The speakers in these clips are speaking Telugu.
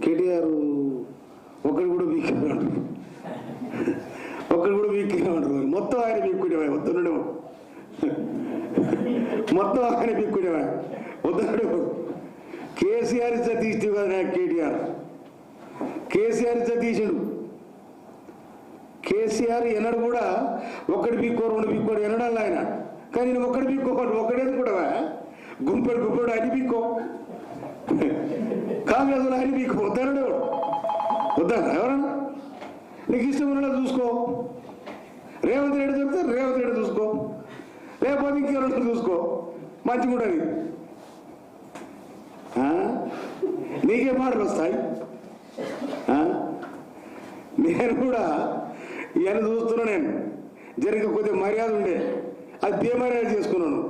కేటీఆర్ ఒకరు కూడా వీక్కేమంటారు, ఒకరు కూడా వీక్కేమంటారు. మొత్తం ఆయన వీక్కుండేవా వద్దున్నాడు, మొత్తం ఆయన వీక్కుండేవా వద్దున్నాడు. కేసీఆర్ ఇచ్చా తీస్తే కదా కేసీఆర్ ఇచ్చా తీసాడు. కేసీఆర్ ఎన్నడు కూడా ఒకటి పీక్కో రెండు పీక్కోడు ఎన్నడాలి ఆయన. కానీ నేను ఒకటి పీక్కోడు, ఒకటేది కూడా గుంపెడు అని పీక్కో, కాంగ్రెస్ ఆయన పీక్కో వద్దన్నాడు. వద్దా ఎవరన్నా నీకు ఇష్టం ఉన్నలా చూసుకో. రేవంత్ రెడ్డి చెప్తే రేవంత్ రెడ్డి చూసుకో, లేకపోతే ఇంకెవరన్నా చూసుకో, మంచిగా ఉంటుంది. నీకే మాటలు వస్తాయి. నేను కూడా ఇవన్నీ చూస్తున్నా. నేను జరిగే కొద్దిగా మర్యాద ఉండే అది బేమర్యాద చేసుకున్నాను.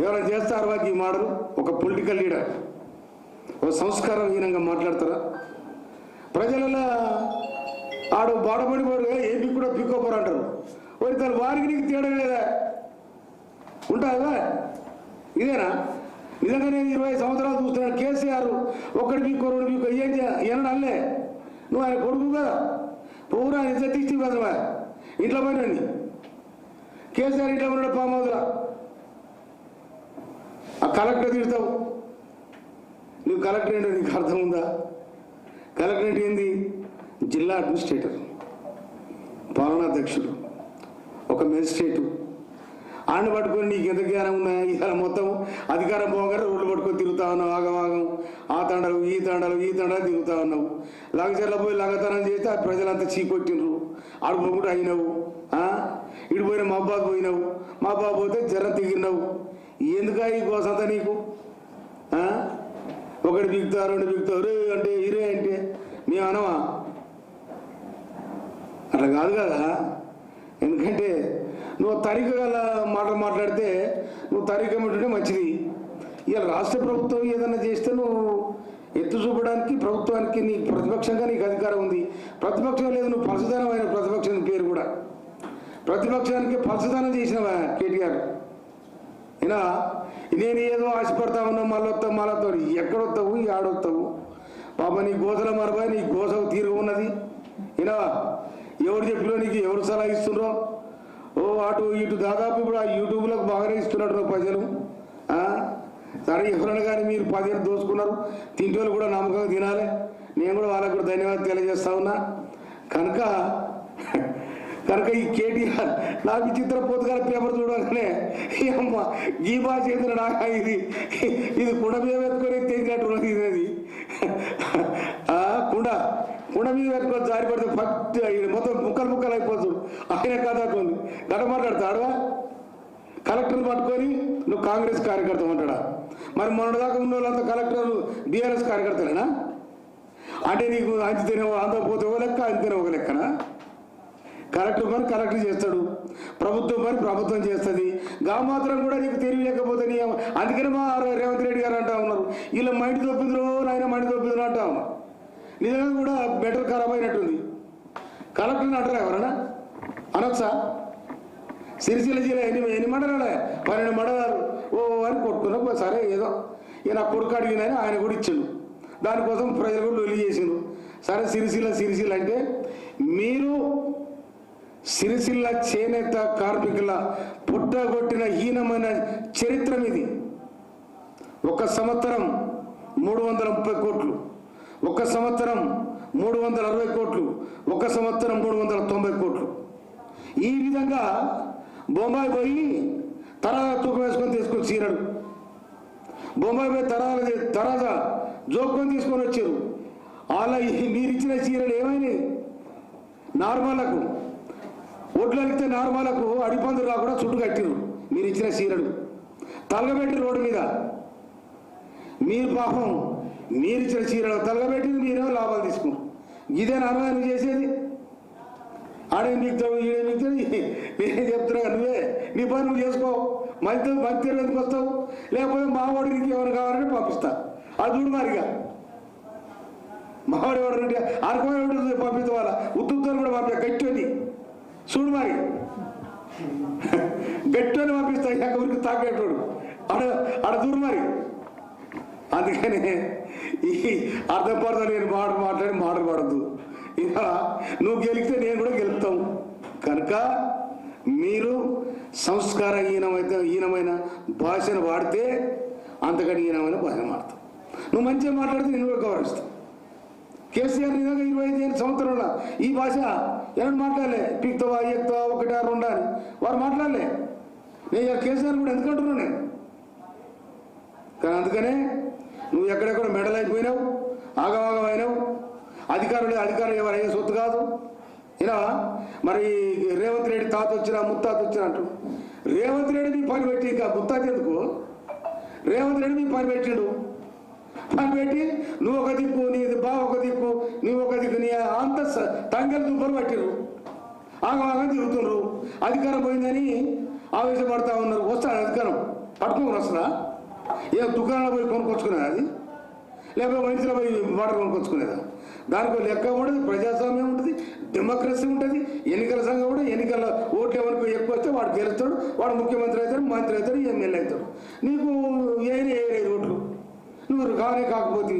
ఎవరైనా చేస్తారు వాకి ఈ మాటలు? ఒక పొలిటికల్ లీడర్ ఒక సంస్కారహీనంగా మాట్లాడతారా? ప్రజలలో ఆడు బాడపడిపోడు ఏపీ కూడా పిక్కోపరు అంటారు. మరి తన వారికి నీకు తేడా లేదా? ఉంటావా? ఇదేనా నిజంగా? నేను 20 సంవత్సరాలు చూస్తున్నాను. కేసీఆర్ ఒకటి పీక్కో రెండు పీక్కో ఏం ఏమన్నా అల్లే. నువ్వు ఆయన కొడుకు కదా, పూరా నిజ తీసి కదవా ఇంట్లో పోయినండి. కేసీఆర్ ఇంట్లో ఉన్నాడు పామౌదులా, ఆ కలెక్టర్ తిడతావు. నువ్వు కలెక్టర్ ఏంటో నీకు అర్థం ఉందా? కలెక్టర్ అంటే ఏంది? జిల్లా అడ్మినిస్ట్రేటర్, పాలనాధ్యక్షుడు, ఒక మెజిస్ట్రేటు. ఆడిని పట్టుకొని నీకు ఎంత జ్ఞానం ఉన్నాయా? ఇవాళ మొత్తం అధికారం పోగానే రోడ్లు పట్టుకొని తిరుగుతా ఉన్నావు. ఆగమాగం ఆ తండలు ఈ తండలు తిరుగుతా ఉన్నావు. లంగచర్ల పోయి లంగతనం చేస్తే ఆ ప్రజలంతా చీకొట్టినరు. ఆడు పోకుండా అయినావు. ఇటు పోయిన మబ్బాకు పోయినావు, మబ్బా పోతే జరం తిగినావు. ఎందుకా ఈ కోసంతా నీకు? ఒకటి బిగుతా రెండు బిగుతావు అంటే ఇరే అంటే మేము అనవా? అట్లా కాదు కదా. ఎందుకంటే నువ్వు తరిక గల మాటలు మాట్లాడితే నువ్వు తరికమంటుంటే మంచిది. ఇవాళ రాష్ట్ర ప్రభుత్వం ఏదన్నా చేస్తే నువ్వు ఎత్తు చూపడానికి ప్రభుత్వానికి నీకు ప్రతిపక్షంగా నీకు అధికారం ఉంది. ప్రతిపక్షం లేదు, నువ్వు పలసదానమైన ప్రతిపక్షం పేరు కూడా. ప్రతిపక్షానికి పలసదానం చేసినవా కేటీఆర్? అయినా నేను ఏదో ఆశపడతా ఉన్నా మళ్ళొత్తావు ఎక్కడొస్తావు ఆడొస్తావు? పాప నీ గోసల మరబాయి నీ గోస తీరుగా ఉన్నది. అయినా ఎవరు చెప్పిలో నీకు ఎవరు సలహా ఇస్తున్నారో అటు ఇటు దాదాపు ఇప్పుడు ఆ యూట్యూబ్లకు బాగానే ఇస్తున్నట్టు ప్రజలు. సరే ఎవరైనా కానీ మీరు 10 ఏళ్ళు దోచుకున్నారు, తింటోళ్ళు కూడా నమ్మకంగా తినాలి. నేను కూడా వాళ్ళకు కూడా ధన్యవాదాలు తెలియజేస్తా ఉన్నా. కనుక ఈ కేటీఆర్ నాకు చిత్ర పొద్దుగాల పేపర్ చూడగానే అమ్మ ఈ భాష ఏంద్ర నాక ఇది కుండ మీద పెట్టుకొని తెగినట్టు ఇది కుండ మీద పెట్టుకొని జారి పడితే ఫస్ట్ మొత్తం ముక్కలు అయిపోతుంది. ఆయన కథకు గట మాట్లాడతాడుగా. కలెక్టర్ని పట్టుకొని నువ్వు కాంగ్రెస్ కార్యకర్త అంటాడా? మరి మొన్నటిదాకా ఉన్న వాళ్ళంతా కలెక్టర్లు బీఆర్ఎస్ కార్యకర్తలేనా? అంటే నీకు అంచితేనే అందకపోతే ఒక లెక్క, అంచితేనే ఒక లెక్కనా? కలెక్టర్ పని కలెక్టర్ చేస్తాడు, ప్రభుత్వం పని ప్రభుత్వం చేస్తుంది. మాత్రం కూడా నీకు తెలివి లేకపోతే నీ అందుకనే మా రేవంత్ రెడ్డి గారు అంటా ఉన్నారు వీళ్ళ మైండ్ తప్పిందో నాయన మైండ్ తప్పిందో అంటా ఉన్నారు. నిజంగా కూడా బెటర్ ఖరాబ్ అయినట్టుంది. కలెక్టర్ని అంటారా ఎవరన్నా? అనొచ్చా? సిరిసిల్ల జిల్లా ఎన్ని మండలాలే? 12 మండలాలు అని కొట్టుకున్నా. సరే ఏదో ఇక నా కొడుకు అడిగినని ఆయన కూడా ఇచ్చాడు. దానికోసం ప్రజలు కూడా లొల్లి చేసిండు. సరే సిరిసిల్ల అంటే మీరు సిరిసిల్ల చేనేత కార్మికుల పుట్టగొట్టిన హీనమైన చరిత్ర ఇది. ఒక సంవత్సరం 330 కోట్లు, ఒక సంవత్సరం 360 కోట్లు, ఒక సంవత్సరం 390 కోట్లు. ఈ విధంగా బొంబాయి పోయి తరాజా తూకం వేసుకొని తీసుకొని చీరడు. బొంబాయి పోయి తరాజా జోక్కొని తీసుకొని వచ్చారు. అలా మీరిచ్చిన చీరలు ఏమైనాయి? నార్మల్లకు ఒడ్లు అడిగితే నార్మల్కు అడిపందులు రాకుండా చుట్టు కట్టిరు. మీరు ఇచ్చిన చీరలు తలగబెట్టి రోడ్డు మీద మీరు పాపం మీరు ఇచ్చిన చీరలు తలగబెట్టింది మీరేమో లాభాలు తీసుకున్నారు. ఇదే నార్మల్ చేసేది. ఆడే మిగతావు ఈడే మిగతావు. నేనే చెప్తున్నా నువ్వే నీ పని నువ్వు చేసుకో. మంచి ఎందుకు వస్తావు? లేకపోతే మావాడు నీకు ఎవరు కావాలంటే పంపిస్తా. అది చూడు మరిగా మావాడు ఎవరంటే అనుకోని పంపిస్తా. వాళ్ళ ఉత్తుని కూడా పంపా గట్టి చూడు మరి గట్టి పంపిస్తా. ఊరికి తాకేటోడు ఆడ దూరు మరి అందుకని ఈ అర్థపర్థం నేను మాటలు పడద్దు. ఇక నువ్వు గెలిస్తే నేను కూడా గెలుపుతాం. కనుక మీరు ఈనమైన భాషను వాడితే అంతకంటే ఈనమైన భాషను వాడతావు. నువ్వు మంచిగా మాట్లాడితే నేను కూడా గౌరవిస్తావు. కేసీఆర్ నిజంగా 25 సంవత్సరంలో ఈ భాష ఎవరు మాట్లాడలే, పీక్తావా ఎక్కుతావా 1 2 అని వారు మాట్లాడలే. నేను కేసీఆర్ కూడా ఎందుకంటున్నాను నేను. కానీ అందుకనే నువ్వు ఎక్కడెక్కడ మెడల్ అయిపోయినావు, ఆగవాగమైనావు. అధికారులు ఎవరు అయ్యే సొత్తు కాదు. ఇలా మరి రేవంత్ రెడ్డి తాత వచ్చినా ముత్తాత వచ్చినా అంటూ రేవంత్ రెడ్డి మీ పని పెట్టి ఇంకా ముత్తాత ఎందుకు? రేవంత్ రెడ్డి మీ పని పెట్టిండు. పని పెట్టి నువ్వు ఒక దిక్కు, నీ బావ ఒక దిక్కు, నువ్వు ఒక దిక్కు, నీ అంత తంగలు దుబ్బలు పట్టిర్రు, ఆగవాగం తిరుగుతున్నారు. అధికారం పోయిందని ఆవేశపడతా ఉన్నారు. వస్తాడు అధికారం పట్టుకొని వస్తుందా? ఏ దుకాణంలో పోయి కొనుక్కొచ్చుకునేదా అది? లేకపోతే మనిషిలో పోయి వాటర్ కొనుక్కొచ్చుకునేదా? దానికి లెక్క ఉంటుంది, ప్రజాస్వామ్యం ఉంటుంది, డెమోక్రసీ ఉంటుంది. ఎన్నికల సంఘం కూడా ఎన్నికల ఓట్లు ఎవరికి ఎక్కువ వస్తే వాడు గెలుస్తాడు, వాడు ముఖ్యమంత్రి అవుతాడు, మంత్రి అవుతాడు, ఎమ్మెల్యే అవుతాడు. నీకు ఏ ఓట్లు నువ్వు కాకపోతే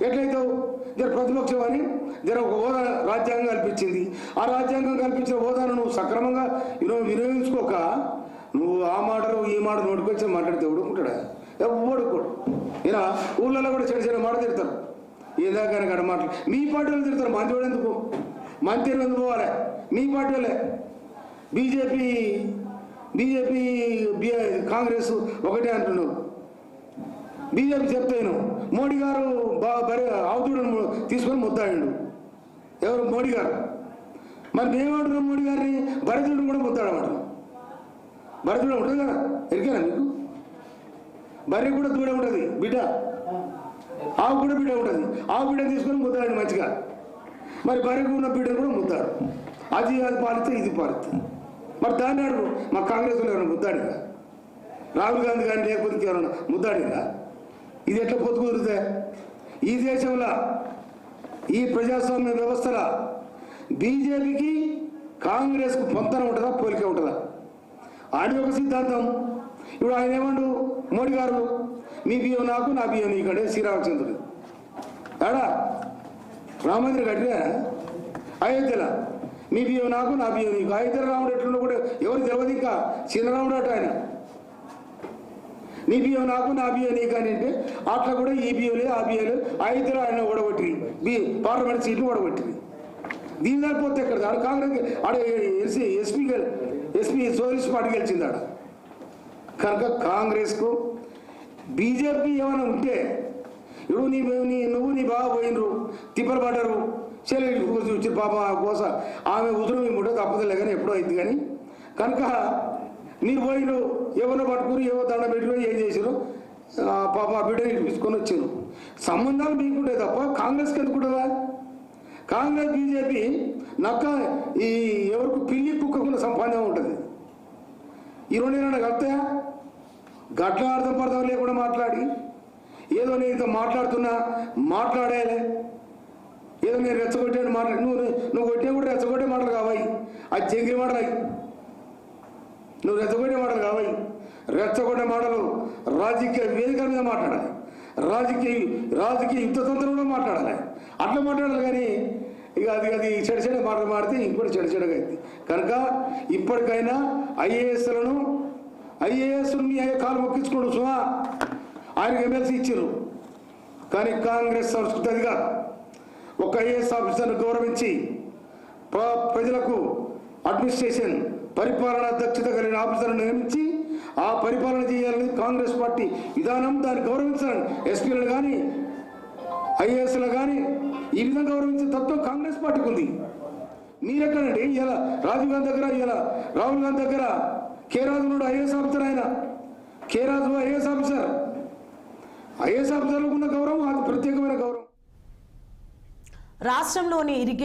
ఎట్లయితావు? జర ప్రతిపక్షం అని జర ఒక హోదా రాజ్యాంగం కల్పించింది. ఆ రాజ్యాంగం కల్పించిన హోదాను నువ్వు సక్రమంగా వినియోగించుకోక నువ్వు ఆ మాటలు ఈ మాట నోటుకొచ్చి మాట్లాడితే ఎవడుకుంటాడా? ఎవడుకోడు. ఇలా ఊళ్ళలో కూడా చెడు మాట తిడతారు. ఏదాకా అక్కడ మాటలు మీ పార్టీ వాళ్ళు తిడతారు. మంత్రి వాడు ఎందుకు? మంత్రి ఎందుకు పోవాలి? మీ పార్టీ వాళ్ళే. బీజేపీ కాంగ్రెస్ ఒకటే అంటున్నావు. బీజేపీ చెప్తాను మోడీ గారు అవధుడు తీసుకొని ముద్దాడు. ఎవరు? మోడీ గారు. మరి మేమంటున్నాం మోడీ గారిని భరతుడు కూడా ముద్దాడమంటాం. భరతుడు ఉంటుంది కదా, ఎరికేనా మీకు? బర్రె కూడా దూడ ఉంటుంది, బిడ్డ. ఆవు కూడా బిడ్డ ఉంటుంది. ఆవు బిడ్డ తీసుకొని ముద్దాడు మంచిగా. మరి బర్రెకు ఉన్న బిడ్డను కూడా ముద్దాడు. అది పాలిస్తే ఇది పాలిస్తే. మరి దాన్ని అడుగు మా కాంగ్రెస్లో ఎవరైనా ముద్దాడిరా? రాహుల్ గాంధీ కానీ లేకపోతే ఎవరైనా ముద్దాడిరా? ఇది ఎట్లా పొత్తు కుదిరితే? ఈ దేశంలో ఈ ప్రజాస్వామ్య వ్యవస్థలో బీజేపీకి కాంగ్రెస్కు పొంతన ఉంటుందా, పోలిక ఉంటుందా? ఆయన ఒక సిద్ధాంతం. ఇప్పుడు ఆయన ఏమండు మోడీ గారు, మీ బియ్యం నాకు, నా బియ్యం నీకంటే శ్రీరామచంద్రుడు ఆడా రామమందిరం కట్టినా అయోధ్యలో మీ బియ్యం నాకు, నా బియ్యం నీకు. అయోధ్యలో రాముడు ఎట్లున్నా కూడా ఎవరు తెలియదు. ఇంకా చిన్నరాముడు అట ఆయన. నీ బియ్యం నాకు, నా బియ్యం నీకు అని అంటే అట్లా కూడా ఈ బియ్యంలే ఆ బియ్యలు అయోధ్యలో ఆయన ఓడగొట్టి పార్లమెంట్ సీట్లు ఓడగొట్టింది. దీని దానిపోతే ఎక్కడ ఆడ కాంగ్రెస్ ఆడ ఎస్పీ సోషలిస్ట్ పార్టీ గెలిచింది ఆడ. కనుక కాంగ్రెస్కు బీజేపీ ఏమైనా ఉంటే ఇప్పుడు నువ్వు నీ బాగా పోయినరు, తిప్పలు పడ్డారు, చెల్లెలు వచ్చి పాప కోస ఆమె ఉదురు ముట్టో తప్పదులే కానీ ఎప్పుడో అయింది. కానీ కనుక మీరు పోయిన ఎవరినో పట్టుకుని ఏవో దండ పెట్టినో ఏం చేసారు, పాప బిడ్డని తీసుకొని వచ్చారు. సంబంధాలు మీకుంటే తప్ప కాంగ్రెస్కి ఎందుకుంటుందా? కాంగ్రెస్ బీజేపీ నక్క ఈ ఎవరికి పిల్లి కుక్కకున్న సంబంధం ఉంటుంది. ఈ రెండేనా కలుతాయా? గట్ల అర్థం పర్థం లేకుండా మాట్లాడి ఏదో నేను ఇంత మాట్లాడేలే, ఏదో నేను రెచ్చగొట్టాను మాట్లాడి నువ్వు కొట్టే కూడా రెచ్చగొట్టే మాటలు కావాయి. అది జంగిరి మాటలు అవి. నువ్వు రెచ్చగొట్టే మాటలు కావాయి. రెచ్చగొట్టే మాటలు రాజకీయ వేదిక మీద మాట్లాడాలి, రాజకీయ యుద్ధతంత్రంలో మాట్లాడాలి. అట్లా మాట్లాడాలి. కానీ ఇక అది చెడు మాటలు మాడితే ఇంకోటి చెడుగా అయింది. కనుక ఇప్పటికైనా ఐఏఎస్లను మీ కాలు మొక్కించుకోడు సుమా. ఆయనకు ఎమ్మెల్సీ ఇచ్చారు. కానీ కాంగ్రెస్ సంస్కృతి అది కాదు. ఒక ఐఏఎస్ ఆఫీసర్ను గౌరవించి ప్రజలకు అడ్మినిస్ట్రేషన్ పరిపాలన దక్షత కలిగిన ఆఫీసర్ను నియమించి ఆ పరిపాలన చేయాలని కాంగ్రెస్ పార్టీ విధానం. దాన్ని గౌరవించాలని ఎస్పీలను కానీ ఐఏఎస్లు కానీ ఈ విధంగా గౌరవించే తత్వం కాంగ్రెస్ పార్టీకి ఉంది. మీరెక్కడండి? ఇలా రాజీవ్ గాంధీ దగ్గర, ఇలా రాహుల్ గాంధీ దగ్గర కే రాజు నుండి ఐఏఎస్ ఆఫీసర్. ఆయన కే రాజు ఐఏఎస్ ఆఫీసర్. ఐఏఎస్ ఆఫీసర్లకు ఉన్న గౌరవం అది ప్రత్యేకమైన గౌరవం. రాష్ట్రంలోని ఇరిగేషన్